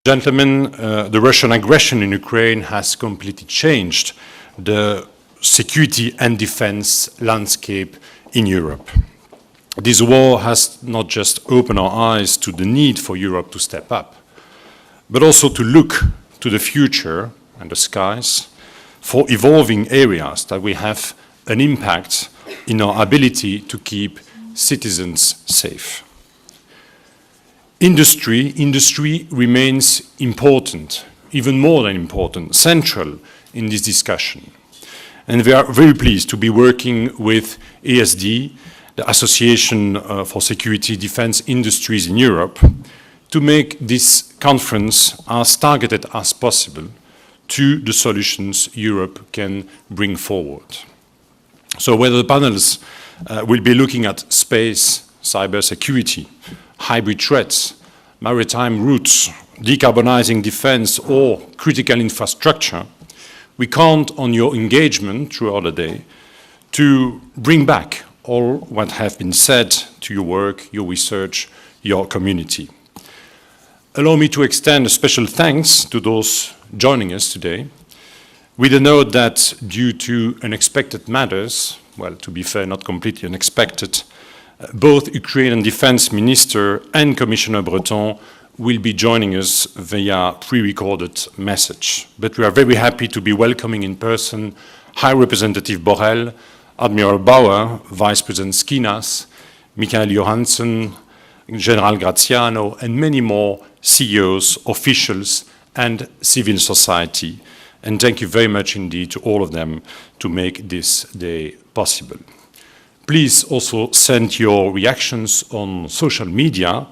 Gentlemen, the Russian aggression in Ukraine has completely changed the security and defense landscape in Europe. This war has not just opened our eyes to the need for Europe to step up, but also to look to the future and the skies for evolving areas that will have an impact in our ability to keep citizens safe. Industry remains important, even more than important, central in this discussion. And we are very pleased to be working with ASD, the Association for Security Defense Industries in Europe, to make this conference as targeted as possible to the solutions Europe can bring forward. So whether the panels will be looking at space, cybersecurity, hybrid threats, maritime routes, decarbonizing defense, or critical infrastructure, we count on your engagement throughout the day to bring back all what have been said to your work, your research, your community. Allow me to extend a special thanks to those joining us today, with a note that due to unexpected matters, well, to be fair, not completely unexpected, both Ukrainian Defense Minister and Commissioner Breton will be joining us via pre-recorded message. But we are very happy to be welcoming in person High Representative Borrell, Admiral Bauer, Vice President Skinas, Michael Johansson, General Graziano, and many more CEOs, officials, and civil society. And thank you very much indeed to all of them to make this day possible. Please also send your reactions on social media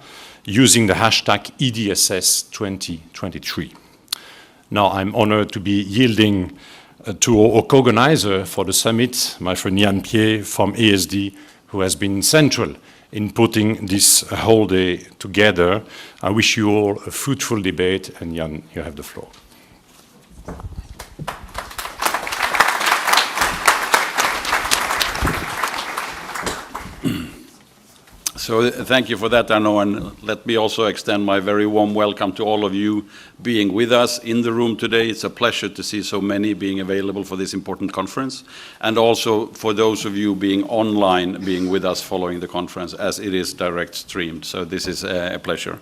using the hashtag EDSS2023. Now I'm honored to be yielding to our co-organizer for the summit, my friend Jan Pied from ASD, who has been central in putting this whole day together. I wish you all a fruitful debate, and Jan, you have the floor. So thank you for that, Arnaud, and let me also extend my very warm welcome to all of you being with us in the room today. It's a pleasure to see so many being available for this important conference, and also for those of you being online, being with us following the conference, as it is direct streamed. So this is a pleasure.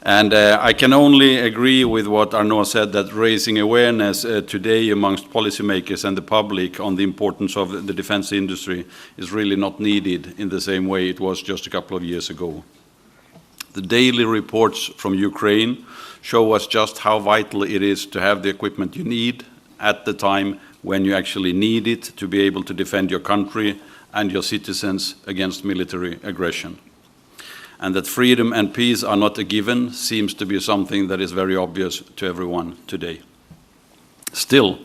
And I can only agree with what Arnaud said, that raising awareness today amongst policymakers and the public on the importance of the defense industry is really not needed in the same way it was just a couple of years ago. The daily reports from Ukraine show us just how vital it is to have the equipment you need at the time when you actually need it to be able to defend your country and your citizens against military aggression. And that freedom and peace are not a given seems to be something that is very obvious to everyone today. Still,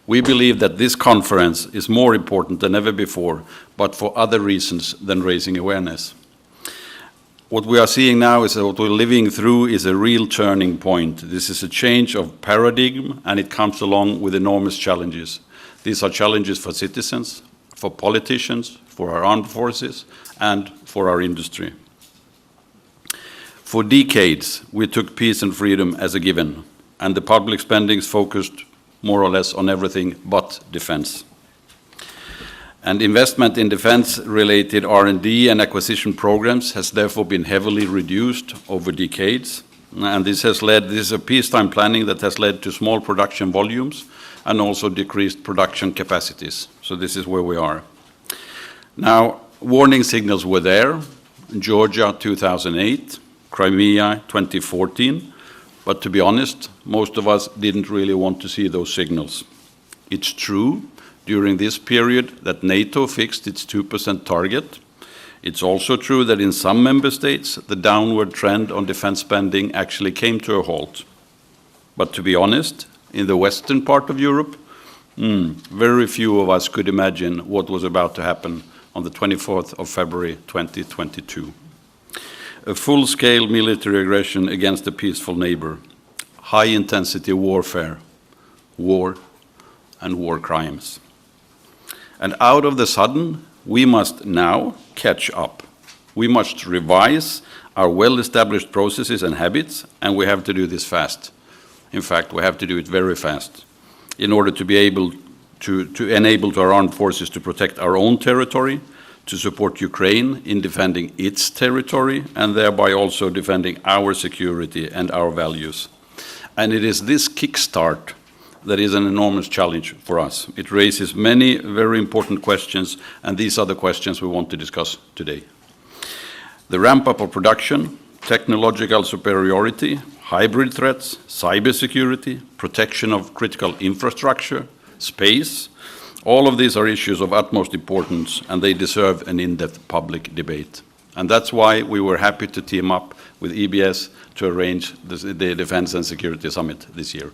we believe that this conference is more important than ever before, but for other reasons than raising awareness. What we are seeing now is that what we're living through is a real turning point. This is a change of paradigm, and it comes along with enormous challenges. These are challenges for citizens, for politicians, for our armed forces, and for our industry. For decades, we took peace and freedom as a given, and the public spendings focused more or less on everything but defense. And investment in defense-related R&D and acquisition programs has therefore been heavily reduced over decades, and this is a peacetime planning that has led to small production volumes and also decreased production capacities. So this is where we are. Now, warning signals were there, Georgia 2008, Crimea 2014, but to be honest, most of us didn't really want to see those signals. It's true during this period that NATO fixed its 2% target. It's also true that in some member states, the downward trend on defense spending actually came to a halt. But to be honest, in the western part of Europe, very few of us could imagine what was about to happen on the 24th of February 2022. A full-scale military aggression against a peaceful neighbor, high-intensity warfare, war, and war crimes. And out of the sudden, we must now catch up. We must revise our well-established processes and habits, and we have to do this fast. In fact, we have to do it very fast in order to be able to enable to our armed forces to protect our own territory, to support Ukraine in defending its territory, and thereby also defending our security and our values. And it is this kickstart that is an enormous challenge for us. It raises many very important questions, and these are the questions we want to discuss today. The ramp-up of production, technological superiority, hybrid threats, cybersecurity, protection of critical infrastructure, space, all of these are issues of utmost importance, and they deserve an in-depth public debate. And that's why we were happy to team up with EBS to arrange the Defense and Security Summit this year.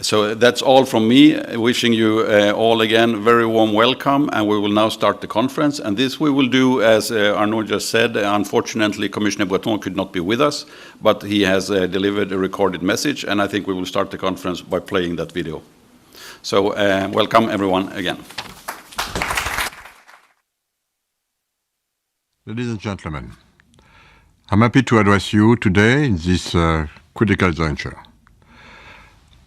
So that's all from me, wishing you all again very warm welcome, and we will now start the conference. And this we will do, as Arnaud just said. Unfortunately, Commissioner Breton could not be with us, but he has delivered a recorded message, and I think we will start the conference by playing that video. So welcome everyone again. Ladies and gentlemen, I'm happy to address you today in this critical juncture.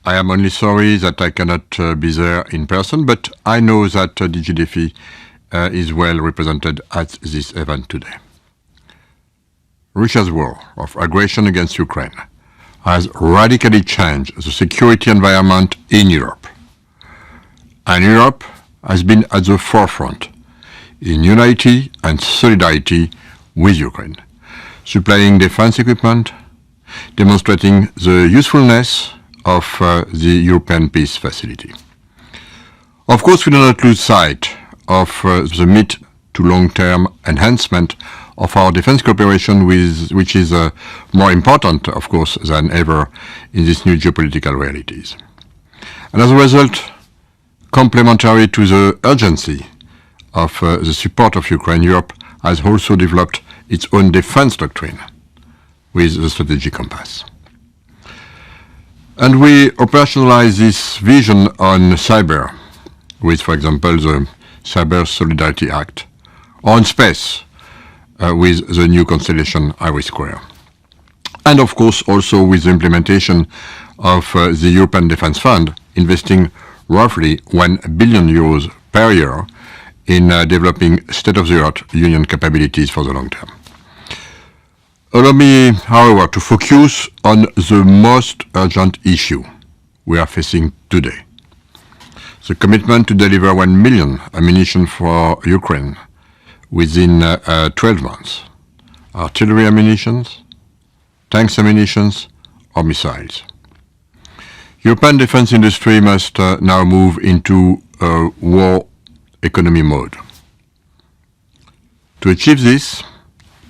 I am only sorry that I cannot be there in person, but I know that DG DEFI is well represented at this event today. Russia's war of aggression against Ukraine has radically changed the security environment in Europe. And Europe has been at the forefront in unity and solidarity with Ukraine, supplying defense equipment, demonstrating the usefulness of the European Peace Facility. Of course, we do not lose sight of the mid to long-term enhancement of our defense cooperation, which is more important, of course, than ever in these new geopolitical realities. And as a result, complementary to the urgency of the support of Ukraine, Europe has also developed its own defense doctrine with the strategic compass. And we operationalize this vision on cyber with, for example, the Cyber Solidarity Act, or on space with the new constellation IRIS². And of course also with the implementation of the European Defence Fund, investing roughly €1 billion per year in developing state-of-the-art union capabilities for the long term. Allow me, however, to focus on the most urgent issue we are facing today. The commitment to deliver 1 million ammunition for Ukraine within 12 months. Artillery ammunition, tanks ammunition, or missiles. European defense industry must now move into a war economy mode. To achieve this,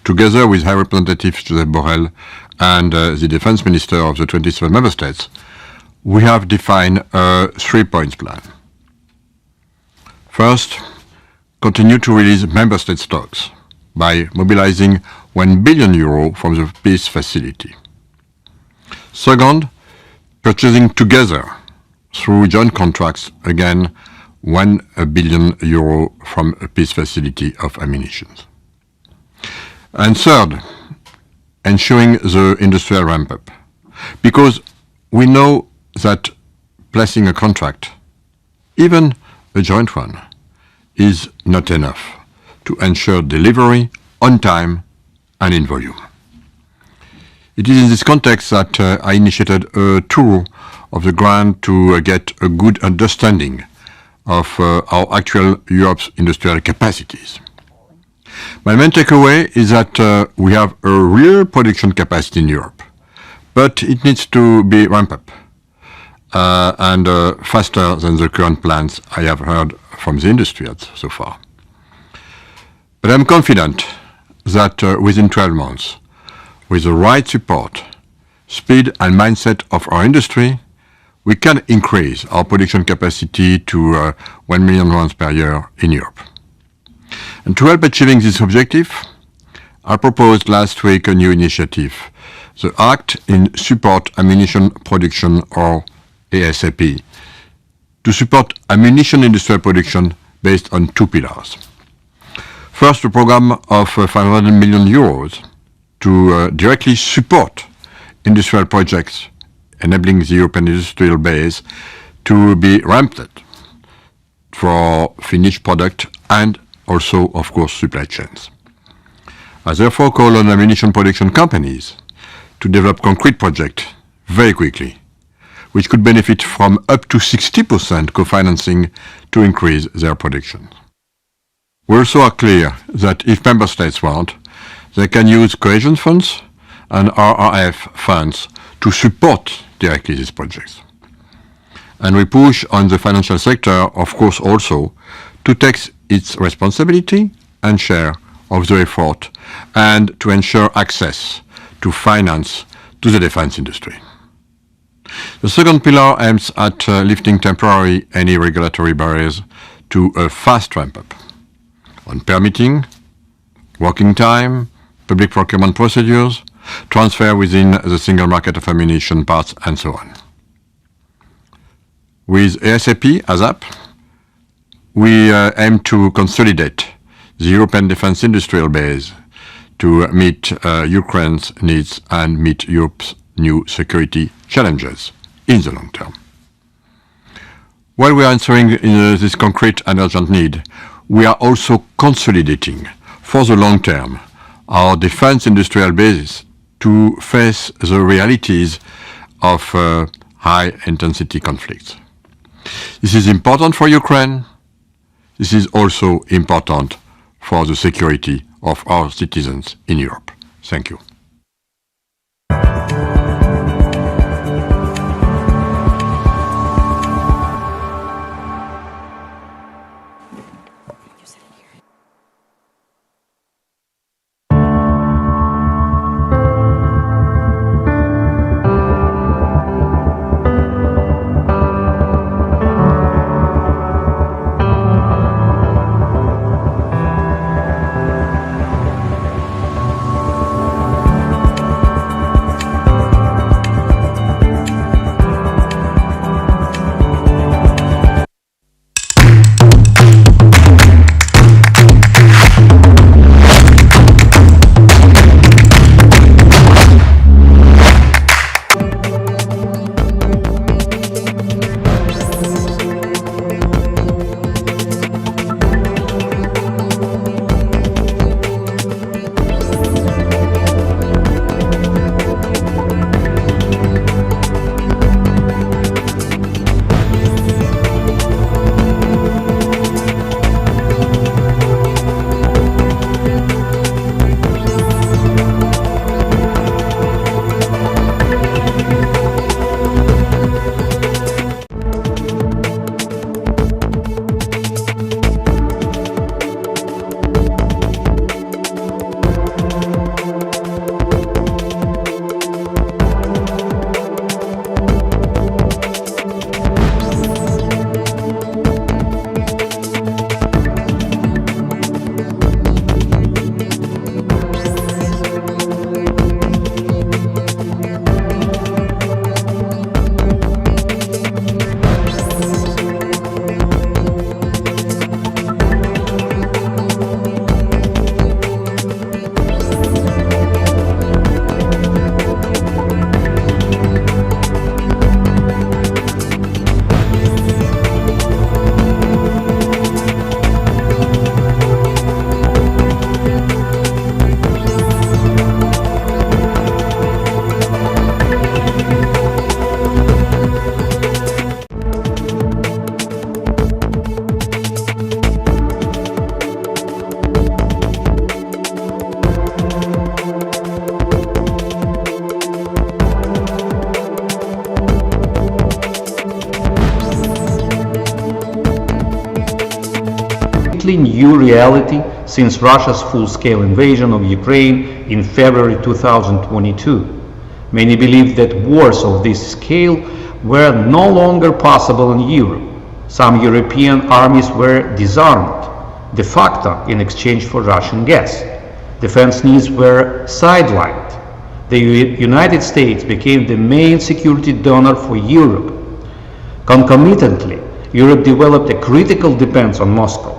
together with High Representative Josep Borrell and the Defense Minister of the 27 Member States, we have defined a 3-point plan. First, continue to release Member State stocks by mobilizing €1 billion from the Peace Facility. Second, purchasing together through joint contracts, again, €1 billion from a Peace Facility of ammunition. And third, ensuring the industrial ramp-up, because we know that placing a contract, even a joint one, is not enough to ensure delivery on time and in volume. It is in this context that I initiated a tour of the ground to get a good understanding of our actual Europe's industrial capacities. My main takeaway is that we have a real production capacity in Europe, but it needs to be ramped up and faster than the current plans I have heard from the industry so far. But I'm confident that within 12 months, with the right support, speed and mindset of our industry, we can increase our production capacity to 1 million rounds per year in Europe. And to help achieving this objective, I proposed last week a new initiative, the Act in Support Ammunition Production, or ASAP, to support ammunition industrial production based on 2 pillars. First, a program of 500 million euros to directly support industrial projects enabling the European industrial base to be ramped up for finished product and also, of course, supply chains. I therefore call on ammunition production companies to develop concrete projects very quickly, which could benefit from up to 60% co-financing to increase their production. We also are clear that if member states want, they can use cohesion funds and RRF funds to support directly these projects. And we push on the financial sector, of course, also to take its responsibility and share of the effort and to ensure access to finance to the defense industry. The second pillar aims at lifting temporary any regulatory barriers to a fast ramp-up on permitting, working time, public procurement procedures, transfer within the single market of ammunition parts, and so on. With ASAP, ASAP, we aim to consolidate the European defense industrial base to meet Ukraine's needs and meet Europe's new security challenges in the long term. While we are answering this concrete and urgent need, we are also consolidating for the long term our defense industrial basis to face the realities of high-intensity conflicts. This is important for Ukraine. This is also important for the security of our citizens in Europe. Thank you. New reality since Russia's full-scale invasion of Ukraine in February 2022. Many believed that wars of this scale were no longer possible in Europe. Some European armies were disarmed, de facto in exchange for Russian gas. Defense needs were sidelined. The United States became the main security donor for Europe. Concomitantly, Europe developed a critical dependence on Moscow.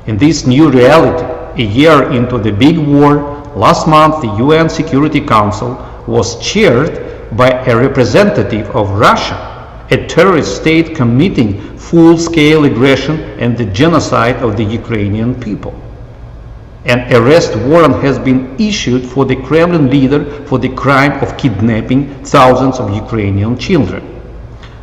In this new reality, a year into the big war, last month the UN Security Council was chaired by a representative of Russia, a terrorist state committing full-scale aggression and the genocide of the Ukrainian people. An arrest warrant has been issued for the Kremlin leader for the crime of kidnapping thousands of Ukrainian children.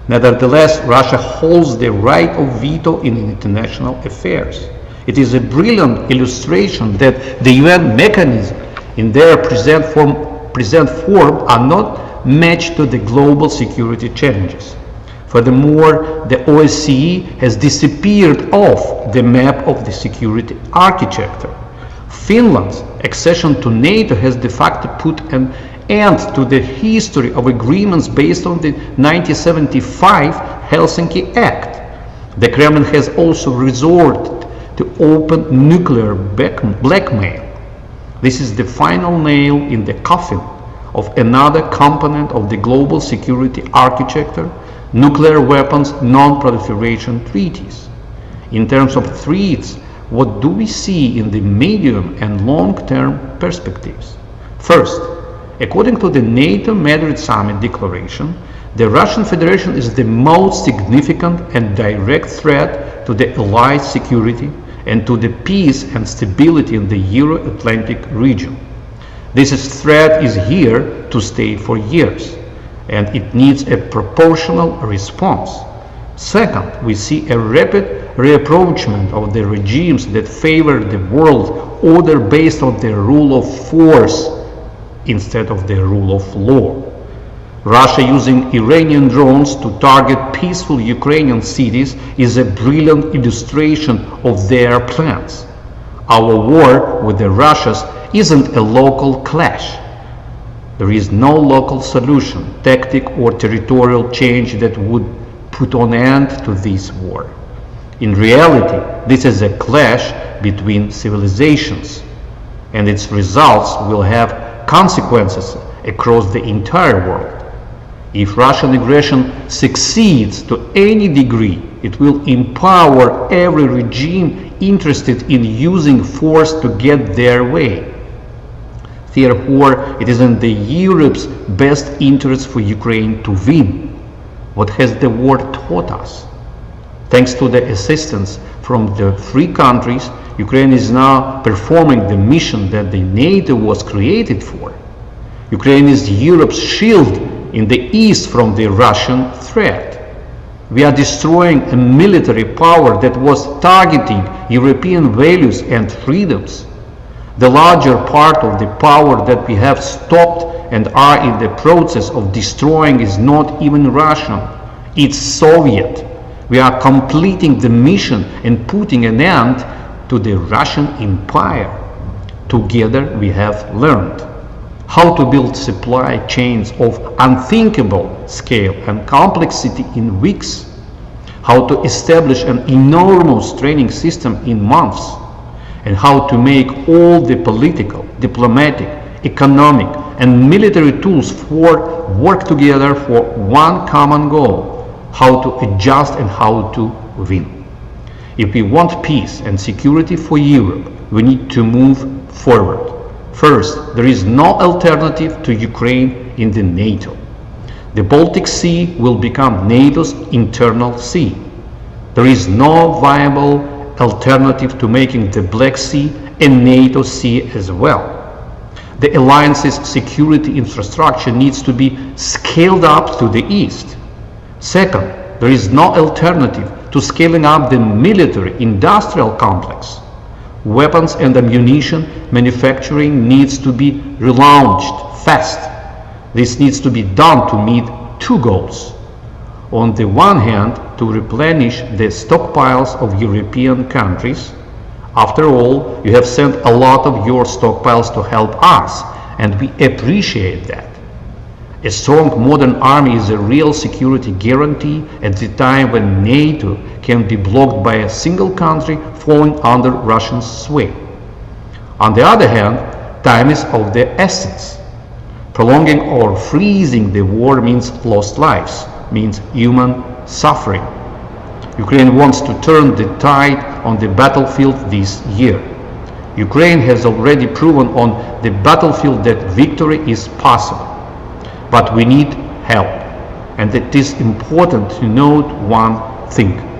Nevertheless, Russia holds the right of veto in international affairs. It is a brilliant illustration that the UN mechanisms in their present form are not matched to the global security challenges. Furthermore, the OSCE has disappeared off the map of the security architecture. Finland's accession to NATO has de facto put an end to the history of agreements based on the 1975 Helsinki Act. The Kremlin has also resorted to open nuclear blackmail. This is the final nail in the coffin of another component of the global security architecture, nuclear weapons non-proliferation treaties. In terms of threats, what do we see in the medium and long-term perspectives? First, according to the NATO Madrid Summit declaration, the Russian Federation is the most significant and direct threat to the allied security and to the peace and stability in the Euro-Atlantic region. This threat is here to stay for years, and it needs a proportional response. Second, we see a rapid reapproachment of the regimes that favor the world order based on the rule of force instead of the rule of law. Russia using Iranian drones to target peaceful Ukrainian cities is a brilliant illustration of their plans. Our war with the Russians isn't a local clash. There is no local solution, tactic or territorial change that would put an end to this war. In reality, this is a clash between civilizations, and its results will have consequences across the entire world. If Russian aggression succeeds to any degree, it will empower every regime interested in using force to get their way. Therefore, it is in Europe's best interest for Ukraine to win. What has the war taught us? Thanks to the assistance from the free countries, Ukraine is now performing the mission that the NATO was created for. Ukraine is Europe's shield in the east from the Russian threat. We are destroying a military power that was targeting European values and freedoms. The larger part of the power that we have stopped and are in the process of destroying is not even Russian, it's Soviet. We are completing the mission and putting an end to the Russian Empire. Together we have learned how to build supply chains of unthinkable scale and complexity in weeks, how to establish an enormous training system in months, and how to make all the political, diplomatic, economic, and military tools for work together for one common goal, how to adjust and how to win. If we want peace and security for Europe, we need to move forward. First, there is no alternative to Ukraine in the NATO. The Baltic Sea will become NATO's internal sea. There is no viable alternative to making the Black Sea a NATO sea as well. The alliance's security infrastructure needs to be scaled up to the east. Second, there is no alternative to scaling up the military-industrial complex. Weapons and ammunition manufacturing needs to be relaunched fast. This needs to be done to meet two goals. On the one hand, to replenish the stockpiles of European countries. After all, you have sent a lot of your stockpiles to help us, and we appreciate that. A strong modern army is a real security guarantee at the time when NATO can be blocked by a single country falling under Russian sway. On the other hand, time is of the essence. Prolonging or freezing the war means lost lives, means human suffering. Ukraine wants to turn the tide on the battlefield this year. Ukraine has already proven on the battlefield that victory is possible. But we need help. And it is important to note one thing.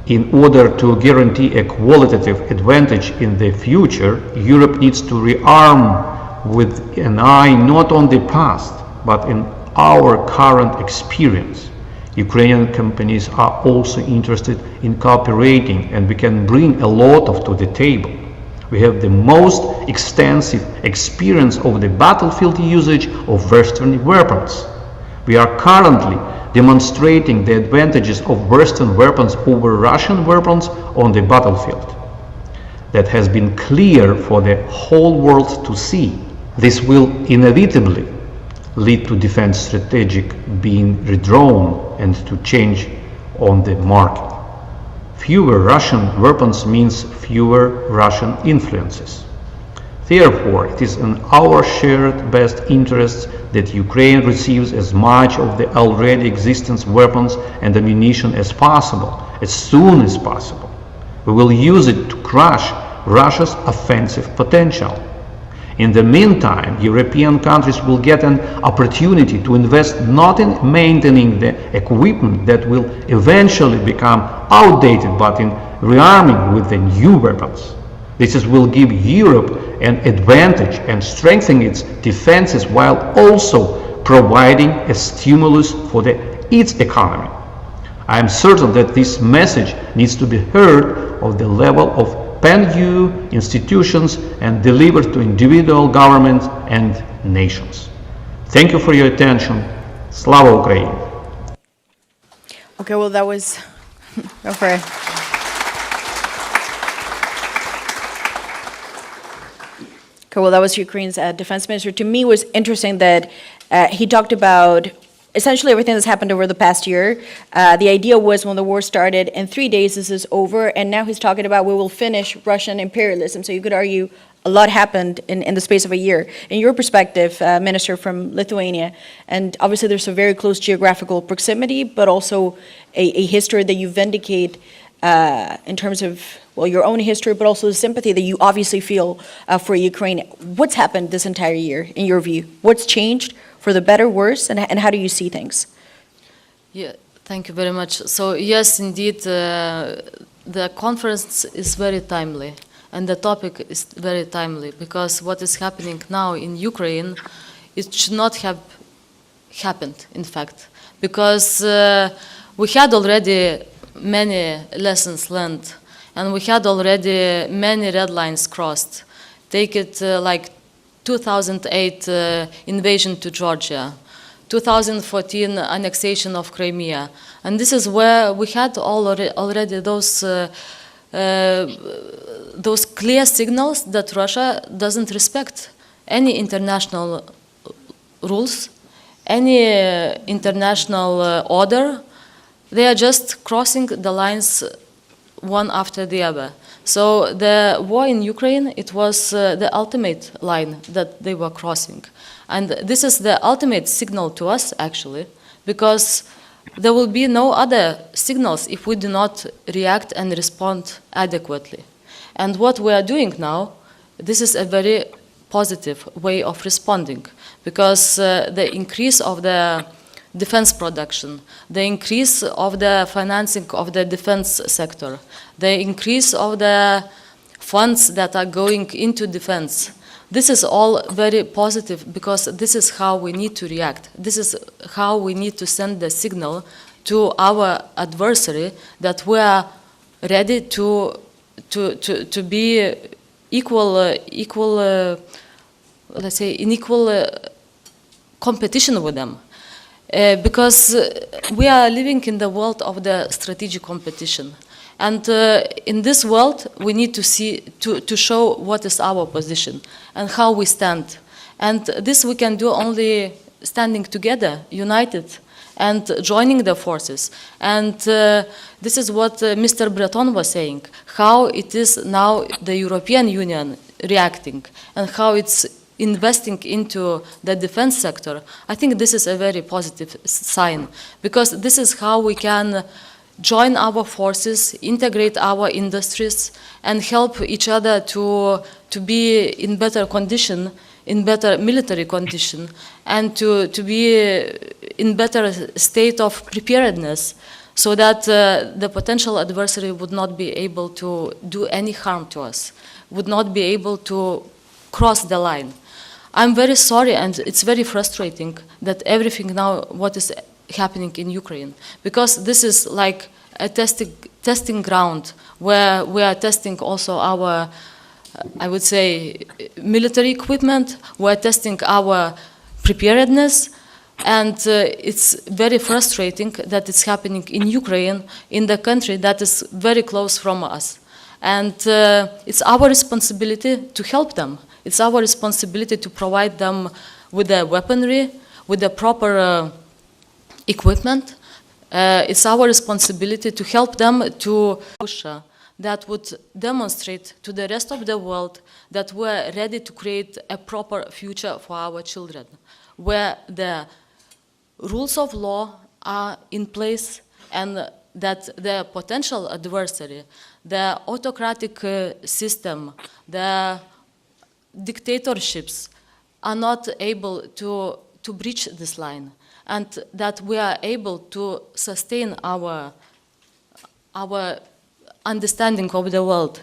In order to guarantee a qualitative advantage in the future, Europe needs to rearm with an eye not on the past, but in our current experience. Ukrainian companies are also interested in cooperating, and we can bring a lot to the table. We have the most extensive experience of the battlefield usage of Western weapons. We are currently demonstrating the advantages of Western weapons over Russian weapons on the battlefield. That has been clear for the whole world to see. This will inevitably lead to defense strategic being redrawn and to change on the market. Fewer Russian weapons means fewer Russian influences. Therefore, it is in our shared best interests that Ukraine receives as much of the already existing weapons and ammunition as possible, as soon as possible. We will use it to crush Russia's offensive potential. In the meantime, European countries will get an opportunity to invest not in maintaining the equipment that will eventually become outdated, but in rearming with the new weapons. This will give Europe an advantage and strengthen its defenses while also providing a stimulus for its economy. I am certain that this message needs to be heard at the level of pan-EU institutions and delivered to individual governments and nations. Thank you for your attention. Slava Ukraini! Okay, well, that was... Go for it. Okay, well, that was Ukraine's defense minister. To me, it was interesting that he talked about essentially everything that's happened over the past year. The idea was when the war started, in 3 days this is over, and now he's talking about we will finish Russian imperialism. So you could argue a lot happened in the space of a year. In your perspective, Minister from Lithuania, and obviously there's a very close geographical proximity, but also a history that you vindicate in terms of, well, your own history, but also the sympathy that you obviously feel for Ukraine. What's happened this entire year, in your view? What's changed for the better, worse, and how do you see things? Yeah, thank you very much. So yes, indeed, the conference is very timely, and the topic is very timely, because what is happening now in Ukraine, it should not have happened, in fact, because we had already many lessons learned, and we had already many red lines crossed. Take it like 2008 invasion to Georgia, 2014 annexation of Crimea, and this is where we had already those clear signals that Russia doesn't respect any international rules, any international order. They are just crossing the lines one after the other. So the war in Ukraine, it was the ultimate line that they were crossing. And this is the ultimate signal to us, actually, because there will be no other signals if we do not react and respond adequately. And what we are doing now, this is a very positive way of responding, because the increase of the defense production, the increase of the financing of the defense sector, the increase of the funds that are going into defense, this is all very positive, because this is how we need to react. This is how we need to send the signal to our adversary that we are ready to be equal, let's say, in equal competition with them. Because we are living in the world of the strategic competition. And in this world, we need to to show what is our position and how we stand. And this we can do only standing together, united, and joining the forces. And this is what Mr. Breton was saying, how it is now the European Union reacting, and how it's investing into the defense sector. I think this is a very positive sign, because this is how we can join our forces, integrate our industries, and help each other to be in better condition, in better military condition, and to be in better state of preparedness, so that the potential adversary would not be able to do any harm to us, would not be able to cross the line. I'm very sorry, and it's very frustrating that everything now, what is happening in Ukraine, because this is like a testing ground where we are testing also our, I would say, military equipment, we're testing our preparedness, and it's very frustrating that it's happening in Ukraine, in the country that is very close from us. And it's our responsibility to help them. It's our responsibility to provide them with the weaponry, with the proper equipment. It's our responsibility to help them to that would demonstrate to the rest of the world that we're ready to create a proper future for our children, where the rules of law are in place and that the potential adversary, the autocratic system, the dictatorships are not able to breach this line, and that we are able to sustain our understanding of the world.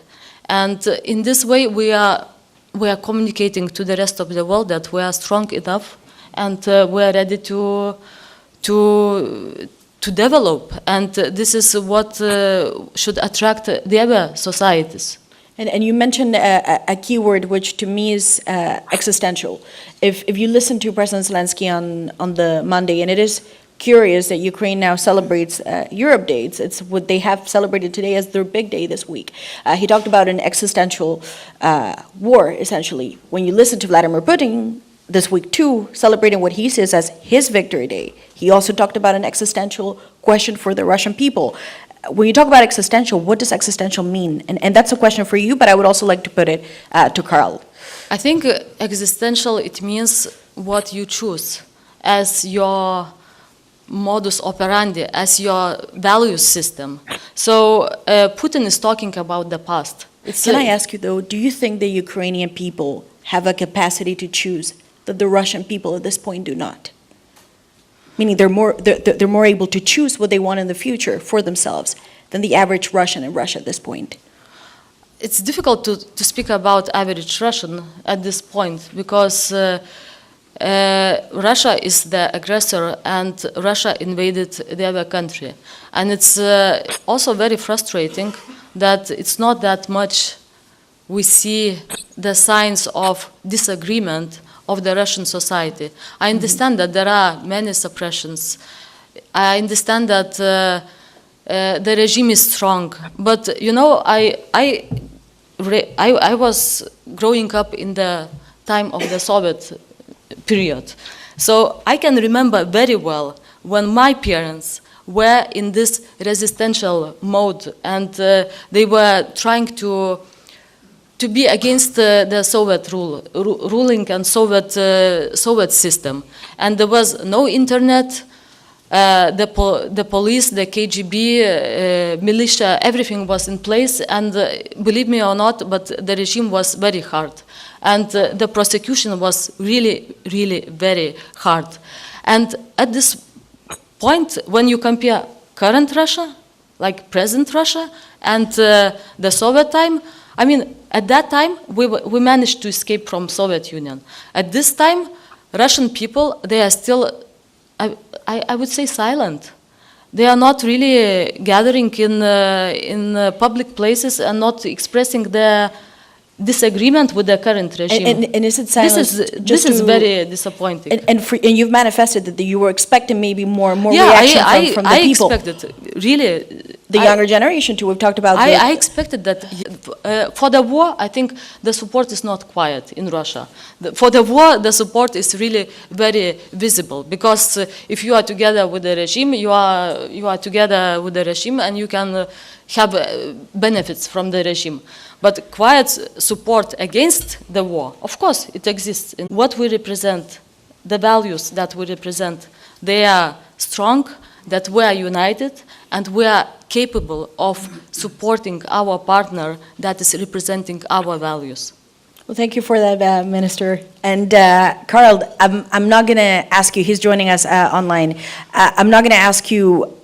And in this way we are communicating to the rest of the world that we are strong enough and we are ready to develop, and this is what should attract the other societies. And you mentioned a key word, which to me is existential. If you listen to President Zelensky on the Monday, and it is curious that Ukraine now celebrates Europe Day. It's what they have celebrated today as their big day this week. He talked about an existential war, essentially. When you listen to Vladimir Putin this week too, celebrating what he says as his victory day, he also talked about an existential question for the Russian people. When you talk about existential, what does existential mean? And that's a question for you, but I would also like to put it to Karl. I think existential, it means what you choose as your modus operandi, as your value system. So Putin is talking about the past. Can I ask you though, do you think the Ukrainian people have a capacity to choose that the Russian people at this point do not? Meaning they're more able to choose what they want in the future for themselves than the average Russian in Russia at this point. It's difficult to speak about average Russian at this point because Russia is the aggressor and Russia invaded the other country. And it's also very frustrating that it's not that much we see the signs of disagreement of the Russian society. I understand that there are many suppressions. I understand that the regime is strong. But, you know, I was growing up in the time of the Soviet period. So I can remember very well when my parents were in this resistential mode and they were trying to be against the Soviet ruling and Soviet system. And there was no internet, the police, the KGB, militia, everything was in place, and believe me or not, but the regime was very hard. And the prosecution was really, really very hard. And at this point, when you compare current Russia, like present Russia, and the Soviet time, I mean, at that time, we managed to escape from Soviet Union. At this time, Russian people, they are still, I would say, silent. They are not really gathering in public places and not expressing their disagreement with the current regime. And is it silent? This is very disappointing. And you've manifested that you were expecting maybe more reaction from the people. I expected, really. The younger generation too, we've talked about I expected that. For the war, I think the support is not quiet in Russia. For the war, the support is really very visible, because if you are together with the regime, you are together with the regime and you can have benefits from the regime. But quiet support against the war, of course, it exists. What we represent, the values that we represent, they are strong, that we are united and we are capable of supporting our partner that is representing our values. Well, thank you for that, Minister. And Karl, I'm not going to ask you, he's joining us online, I'm not going to ask you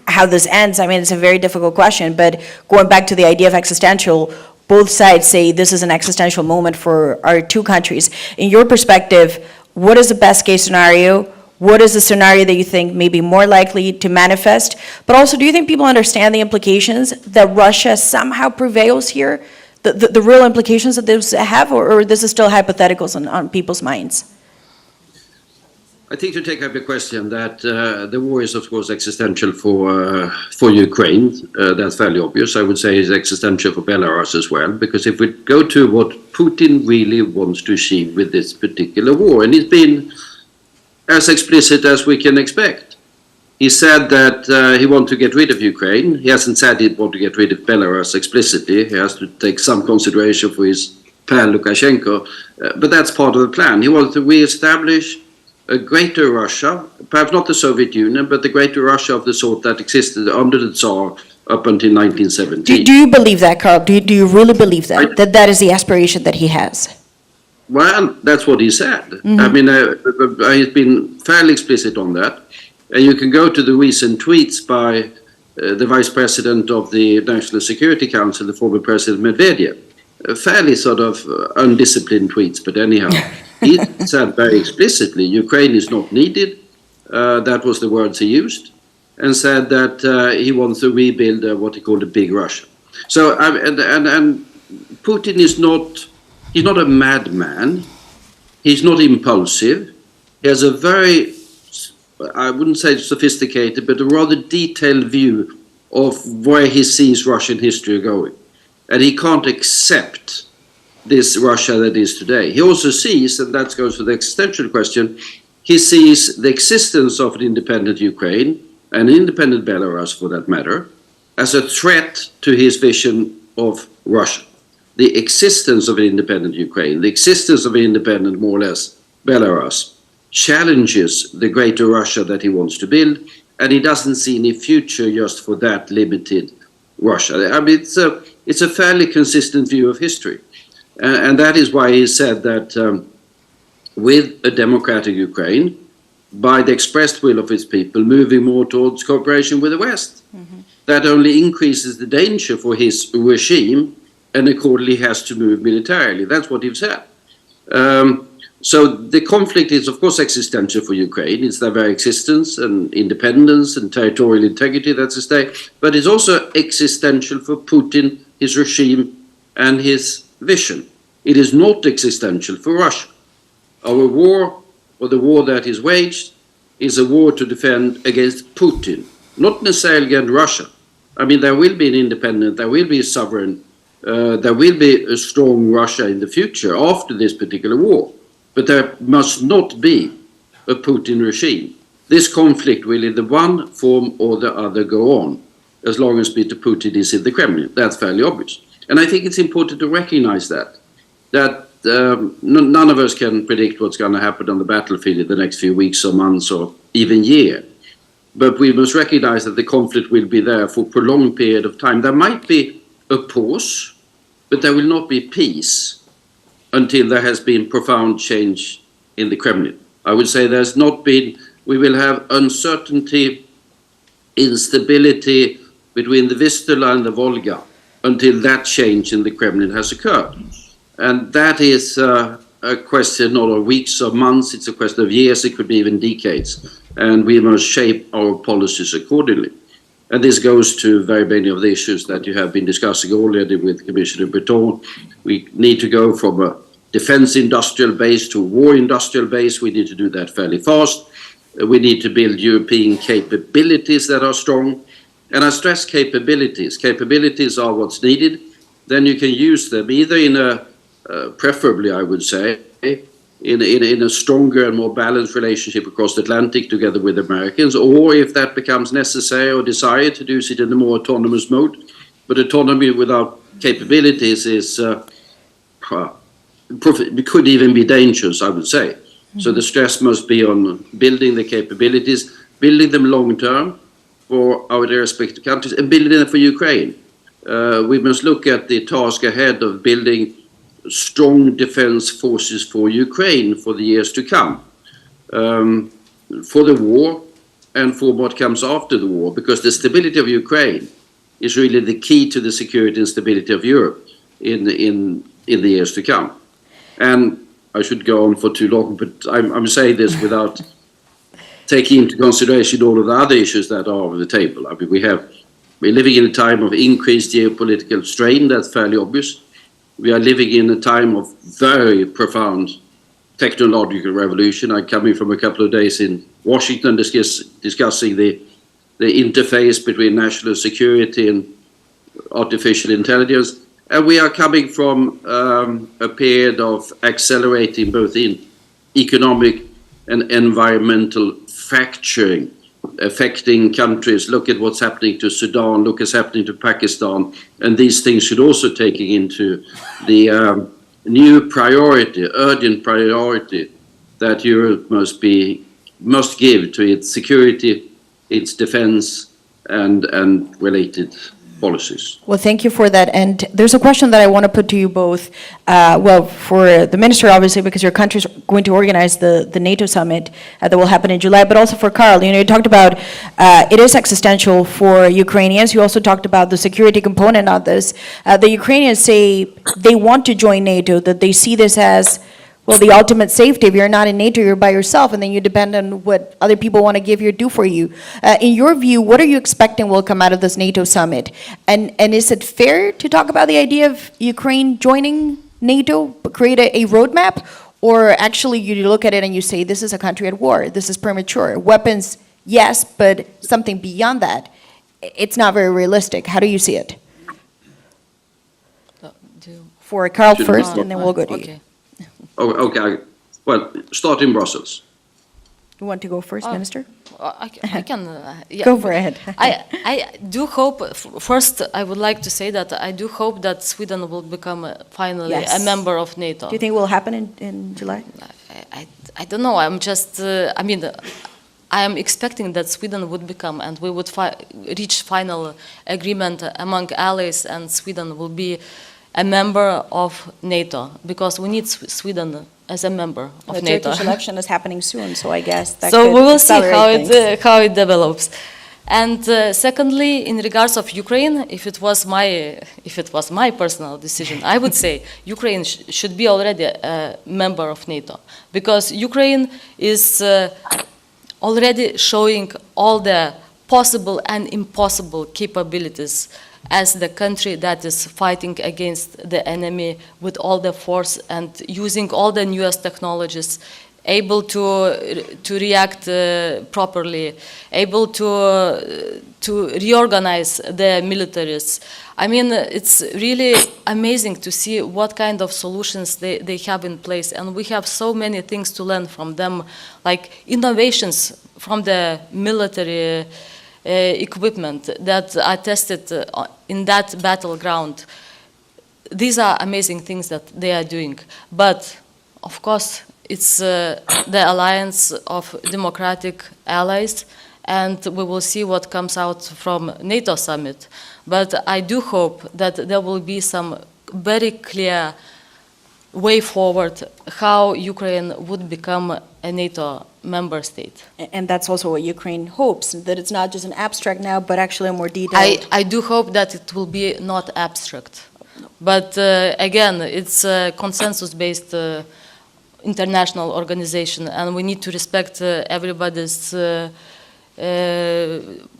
how this ends. I mean, it's a very difficult question, but going back to the idea of existential, both sides say this is an existential moment for our two countries. In your perspective, what is the best case scenario? What is the scenario that you think may be more likely to manifest? But also, do you think people understand the implications that Russia somehow prevails here? The real implications that this have, or this is still hypotheticals on people's minds? I think to take up your question that the war is of course existential for Ukraine. That's fairly obvious. I would say it's existential for Belarus as well, because if we go to what Putin really wants to achieve with this particular war, and he's been as explicit as we can expect. He said that he wants to get rid of Ukraine. He hasn't said he wants to get rid of Belarus explicitly. He has to take some consideration for his pal Lukashenko, but that's part of the plan. He wants to re-establish a greater Russia, perhaps not the Soviet Union, but the greater Russia of the sort that existed under the Tsar up until 1917. Do you believe that, Karl? Do you really believe that? That is the aspiration that he has? Well, that's what he said. Mm-hmm. I mean, he's been fairly explicit on that. And you can go to the recent tweets by the Vice President of the National Security Council, the former President Medvedev. Fairly sort of undisciplined tweets, but anyhow. He said very explicitly, Ukraine is not needed. That was the words he used. And said that he wants to rebuild what he called a big Russia. So, and Putin is not, he's not a madman. He's not impulsive. He has a very, I wouldn't say sophisticated, but a rather detailed view of where he sees Russian history going. And he can't accept this Russia that is today. He also sees, and that goes to the existential question, he sees the existence of an independent Ukraine, an independent Belarus for that matter, as a threat to his vision of Russia. The existence of an independent Ukraine, the existence of an independent, more or less, Belarus, challenges the greater Russia that he wants to build, and he doesn't see any future just for that limited Russia. I mean, it's a fairly consistent view of history. And that is why he said that with a democratic Ukraine, by the expressed will of its people, moving more towards cooperation with the West. Mm-hmm. That only increases the danger for his regime, and accordingly has to move militarily. That's what he said. So the conflict is, of course, existential for Ukraine. It's their very existence and independence and territorial integrity that's at stake. But it's also existential for Putin, his regime, and his vision. It is not existential for Russia. Our war, or the war that is waged, is a war to defend against Putin, not necessarily against Russia. I mean, there will be an independent, there will be a sovereign, there will be a strong Russia in the future after this particular war. But there must not be a Putin regime. This conflict will in the one form or the other go on, as long as Mr. Putin is in the Kremlin. That's fairly obvious. And I think it's important to recognize that none of us can predict what's going to happen on the battlefield in the next few weeks or months or even year. But we must recognize that the conflict will be there for a prolonged period of time. There might be a pause, but there will not be peace until there has been profound change in the Kremlin. I would say there's not been, we will have uncertainty, instability between the Vistula and the Volga until that change in the Kremlin has occurred. And that is a question not of weeks or months, it's a question of years, it could be even decades. And we must shape our policies accordingly. And this goes to very many of the issues that you have been discussing already with Commissioner Breton. We need to go from a defense industrial base to a war industrial base. We need to do that fairly fast. We need to build European capabilities that are strong. And I stress capabilities. Capabilities are what's needed. Then you can use them either in a, preferably I would say, in a stronger and more balanced relationship across the Atlantic together with Americans, or if that becomes necessary or desired to do it in a more autonomous mode. But autonomy without capabilities is, could even be dangerous, I would say. Mm-hmm. So the stress must be on building the capabilities, building them long term, for our respective countries and building them for Ukraine. We must look at the task ahead of building strong defense forces for Ukraine for the years to come, for the war and for what comes after the war, because the stability of Ukraine is really the key to the security and stability of Europe in the years to come. And I should go on for too long, but I'm saying this without taking into consideration all of the other issues that are on the table. I mean, we're living in a time of increased geopolitical strain, that's fairly obvious. We are living in a time of very profound technological revolution. I'm coming from a couple of days in Washington discussing the interface between national security and artificial intelligence. And we are coming from a period of accelerating both in economic and environmental fracturing, affecting countries. Look at what's happening to Sudan, look what's happening to Pakistan, and these things should also take into the new priority, urgent priority that Europe must give to its security, its defense, and related policies. Well, thank you for that. And there's a question that I want to put to you both. Well, for the minister, obviously, because your country is going to organize the NATO summit that will happen in July, but also for Karl. You know, you talked about it is existential for Ukrainians. You also talked about the security component of this. The Ukrainians say they want to join NATO, that they see this as, well, the ultimate safety. If you're not in NATO, you're by yourself, and then you depend on what other people want to give you or do for you. In your view, what are you expecting will come out of this NATO summit? And is it fair to talk about the idea of Ukraine joining NATO, create a roadmap? Or actually you look at it and you say, this is a country at war, this is premature. Weapons, yes, but something beyond that, it's not very realistic. How do you see it? For Karl first, and then we'll go to you. Oh, okay. Well, start in Brussels. You want to go first, Minister? I can. Yeah. Go for it. I do hope. First, I would like to say that I do hope that Sweden will become finally a member of NATO. Do you think it will happen in July? I don't know. I'm just. I mean, I am expecting that Sweden would become, and we would reach final agreement among allies, and Sweden will be a member of NATO, because we need Sweden as a member of NATO. The Turkish election is happening soon, so I guess that so could we will see how it develops. And secondly, in regards of Ukraine, if it was my personal decision, I would say Ukraine should be already a member of NATO, because Ukraine is already showing all the possible and impossible capabilities as the country that is fighting against the enemy with all the force and using all the newest technologies, able to react properly, able to reorganize the militaries. I mean, it's really amazing to see what kind of solutions they have in place, and we have so many things to learn from them, like innovations from the military equipment that are tested in that battleground. These are amazing things that they are doing. But, of course, it's the alliance of democratic allies, and we will see what comes out from NATO summit. But I do hope that there will be some very clear way forward how Ukraine would become a NATO member state. And that's also what Ukraine hopes, that it's not just an abstract now, but actually a more detailed. I do hope that it will be not abstract. But again, it's a consensus-based international organization, and we need to respect everybody's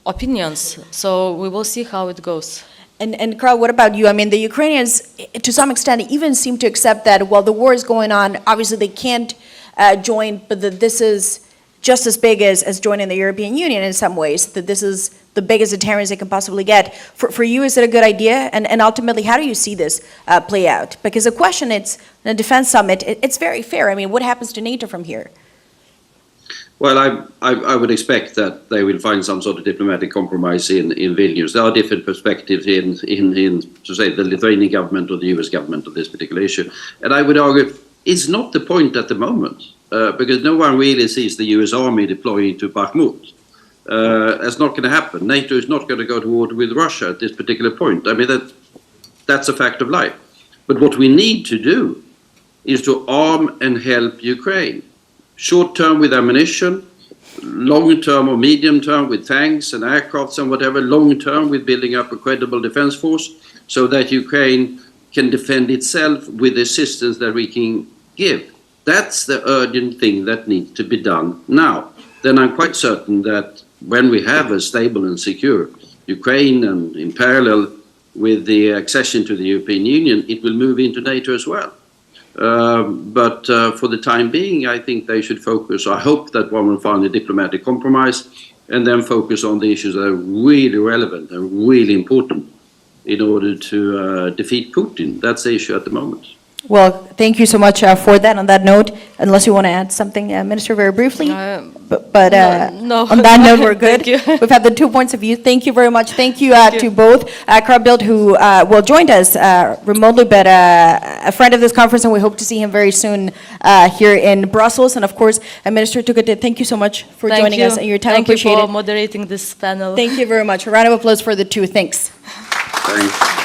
opinions. So we will see how it goes. And Karl, what about you? I mean, the Ukrainians, to some extent, even seem to accept that while the war is going on, obviously they can't join, but that this is just as big as joining the European Union in some ways, that this is the biggest deterrence they can possibly get. For you, is it a good idea? And ultimately, how do you see this play out? Because the question, it's in a defense summit, it's very fair. I mean, what happens to NATO from here? Well, I would expect that they will find some sort of diplomatic compromise in Vilnius. There are different perspectives in to say, the Lithuanian government or the US government on this particular issue. And I would argue it's not the point at the moment, because no one really sees the US army deploying to Bakhmut. That's not going to happen. NATO is not going to go to war with Russia at this particular point. I mean, that's a fact of life. But what we need to do is to arm and help Ukraine. Short term with ammunition, long term or medium term with tanks and aircrafts and whatever, long term with building up a credible defense force so that Ukraine can defend itself with the assistance that we can give. That's the urgent thing that needs to be done now. Then I'm quite certain that when we have a stable and secure Ukraine, and in parallel with the accession to the European Union, it will move into NATO as well. But for the time being, I think they should focus. I hope that one will find a diplomatic compromise and then focus on the issues that are really relevant and really important in order to defeat Putin. That's the issue at the moment. Well, thank you so much for that. On that note, unless you want to add something, Minister, very briefly. But no. On that note, we're good. Thank you. We've had the 2 points of view. Thank you very much. Thank you to both. Carl Bildt, who joined us remotely, but a friend of this conference, and we hope to see him very soon here in Brussels. And of course, Minister Tugate, thank you so much for joining us and your time. Thank Appreciate you for it. moderating this panel. Thank you very much. A round of applause for the two. Thanks. Thanks.